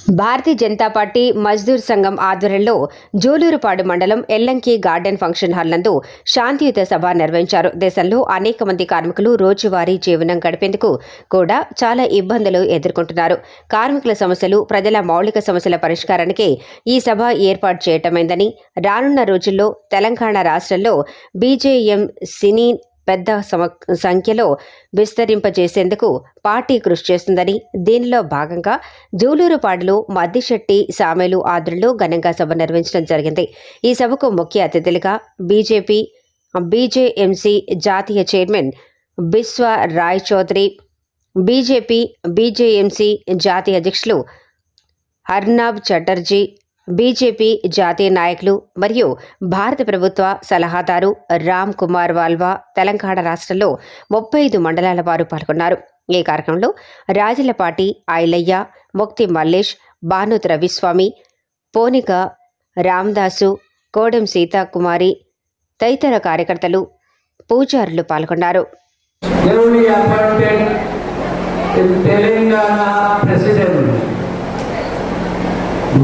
Bharatiya Janata party Mazdoor సంఘం ఆధ్వర్యంలో జూలూరుపాడు మండలం ఎల్లంకి గార్డెన్ ఫంక్షన్ హాల్ నందు శాంతియుత సభ నిర్వహించారు. దేశంలో అనేక మంది కార్మికులు రోజువారీ జీవనం గడిపేందుకు కూడా చాలా ఇబ్బందులు ఎదుర్కొంటున్నారు. కార్మికుల సమస్యలు, ప్రజల మౌలిక సమస్యల పరిష్కారానికి ఈ సభ ఏర్పాటు చేయటమైందని, రానున్న రోజుల్లో తెలంగాణ రాష్ట్రంలో బీజేఎం సినీ పెద్ద సంఖ్యలో విస్తరింపజేసేందుకు పార్టీ కృషి చేస్తుందని, దీనిలో భాగంగా జూలూరుపాడులో మద్దిశెట్టి సామేలు ఆధ్వర్యంలో ఘనంగా సభ నిర్వహించడం జరిగింది. ఈ సభకు ముఖ్య అతిథులుగా బీజేఎంసీ జాతీయ చైర్మన్ బిశ్వ రాయ్ చౌదరి, బీజేఎంసీ జాతీయ అధ్యక్షులు అర్నాబ్ చటర్జీ, బీజేపీ జాతీయ నాయకులు మరియు భారత ప్రభుత్వ సలహాదారు రామ్ కుమార్ వాల్వా, తెలంగాణ రాష్ట్రంలో 35 మండలాల వారు పాల్గొన్నారు. ఈ కార్యక్రమంలో రాజలపాటి ఐలయ్య, ముక్తి మల్లేష్, భానుత్ రవిస్వామి, పోనిక రామదాసు, కోడెం సీతాకుమారి తదితర కార్యకర్తలు, పూజారులు పాల్గొన్నారు.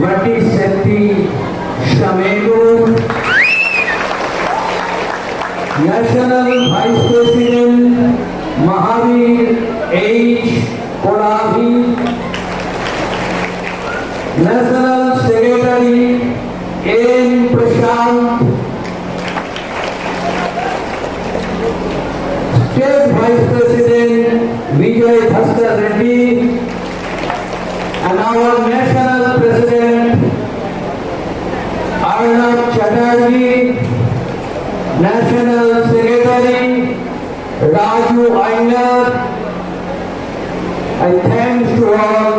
Maddisetti Samelu, national vice president Mahavir H Kodali, national secretary N Prashant, state vice president Vijay Bhaskar Reddy, and our national president Arnab Chatterjee, national secretary Raju Aiyar. I thanks to all.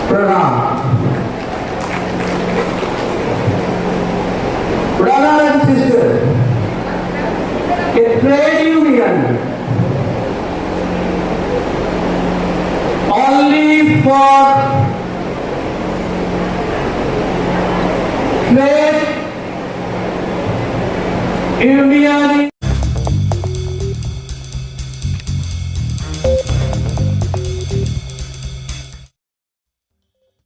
Pranam. Brothers and sisters, a trade union only for trade union